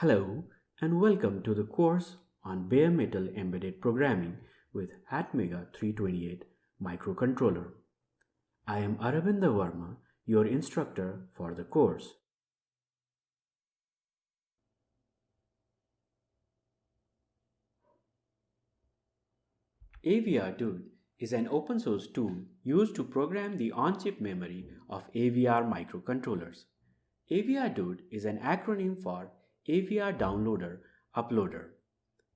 Hello and welcome to the course on bare metal embedded programming with Atmega 328 microcontroller. I am Aravinda Verma, your instructor for the course. Aurdude is an open source tool used to program the on-chip memory of AVR microcontrollers. Aurdude is an acronym for AVR Downloader Uploader.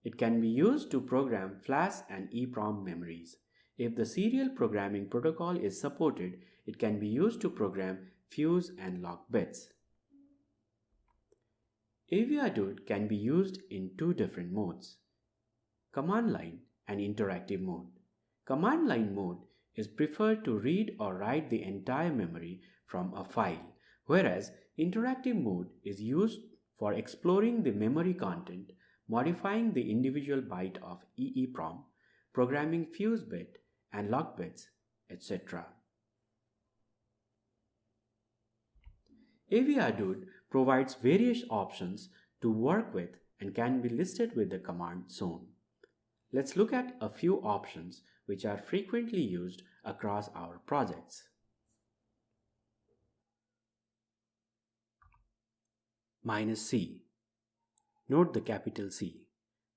It can be used to program flash and EEPROM memories. If the serial programming protocol is supported, it can be used to program fuse and lock bits. Aurdude can be used in two different modes: command line and interactive mode. Command line mode is preferred to read or write the entire memory from a file, whereas interactive mode is used for exploring the memory content, modifying the individual byte of EEPROM, programming fuse bit and lock bits, etc. Aurdude provides various options to work with and can be listed with the command zone. Let's look at a few options which are frequently used across our projects. -C. Note the capital C.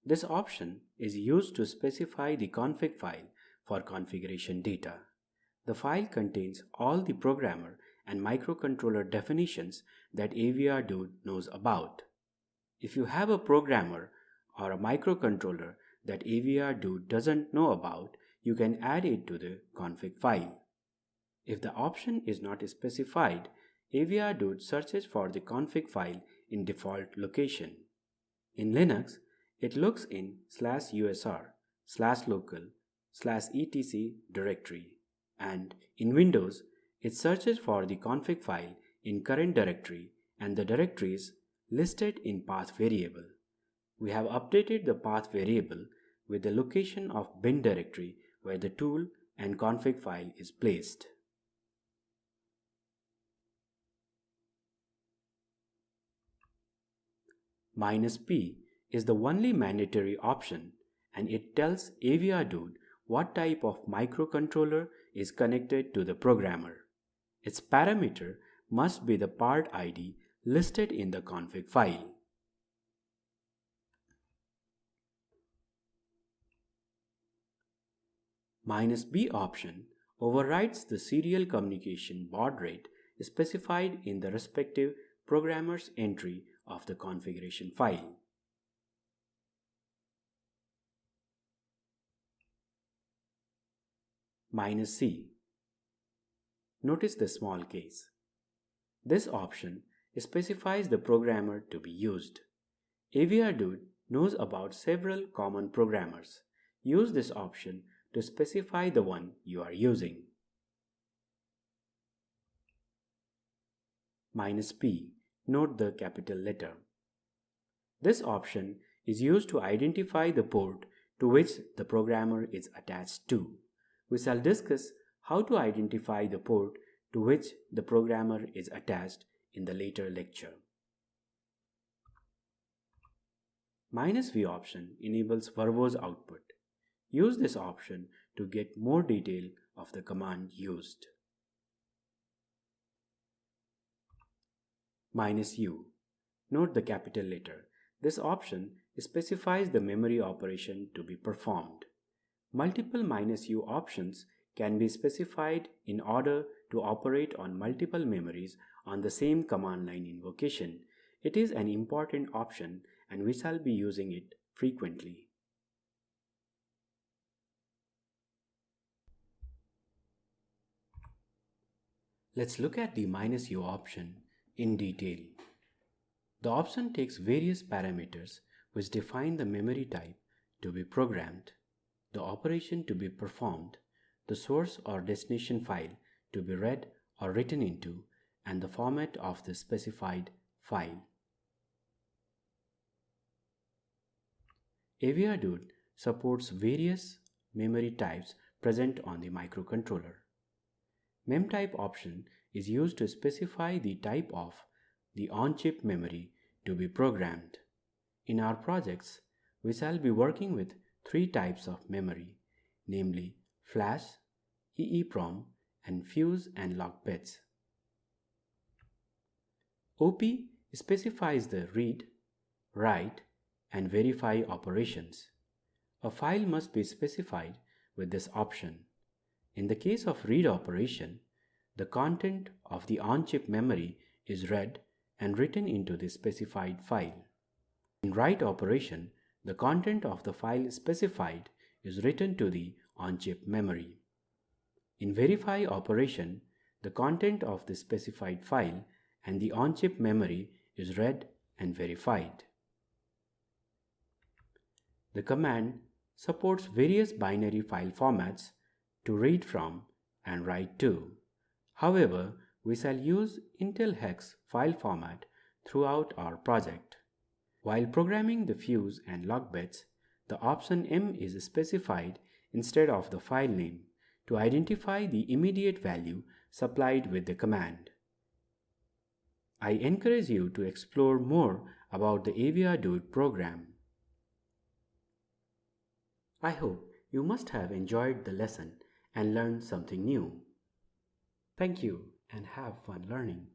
This option is used to specify the config file for configuration data. The file contains all the programmer and microcontroller definitions that Aurdude knows about. If you have a programmer or a microcontroller that Aurdude doesn't know about, you can add it to the config file. If the option is not specified, Aurdude searches for the config file in default location. In Linux, it looks in /usr, /local, /etc directory, and in Windows, it searches for the config file in current directory and the directories listed in path variable. We have updated the path variable with the location of bin directory where the tool and config file is placed. -P is the only mandatory option, and it tells Aurdude what type of microcontroller is connected to the programmer. Its parameter must be the part ID listed in the config file. -B option overrides the serial communication baud rate specified in the respective programmer's entry of the configuration file. -C. Notice the small case. This option specifies the programmer to be used. Aurdude knows about several common programmers. Use this option to specify the one you are using. -P. Note the capital letter. This option is used to identify the port to which the programmer is attached to. We shall discuss how to identify the port to which the programmer is attached in the later lecture. -V option enables verbose output. Use this option to get more detail of the command used. -U. Note the capital letter. This option specifies the memory operation to be performed. Multiple -U options can be specified in order to operate on multiple memories on the same command line invocation. It is an important option and we shall be using it frequently. Let's look at the -U option in detail. The option takes various parameters which define the memory type to be programmed, the operation to be performed, the source or destination file to be read or written into, and the format of the specified file. Aurdude supports various memory types present on the microcontroller. Memtype option is used to specify the type of the on-chip memory to be programmed. In our projects, we shall be working with three types of memory, namely flash, EEPROM, and fuse and lock bits. OP specifies the read, write, and verify operations. A file must be specified with this option. In the case of read operation, the content of the on-chip memory is read and written into the specified file. In write operation, the content of the file specified is written to the on-chip memory. In verify operation, the content of the specified file and the on-chip memory is read and verified. The command supports various binary file formats to read from and write to. However, we shall use Intel hex file format throughout our project. While programming the fuse and lock bits, the option M is specified instead of the file name to identify the immediate value supplied with the command. I encourage you to explore more about the Aurdude program. I hope you must have enjoyed the lesson and learned something new. Thank you and have fun learning.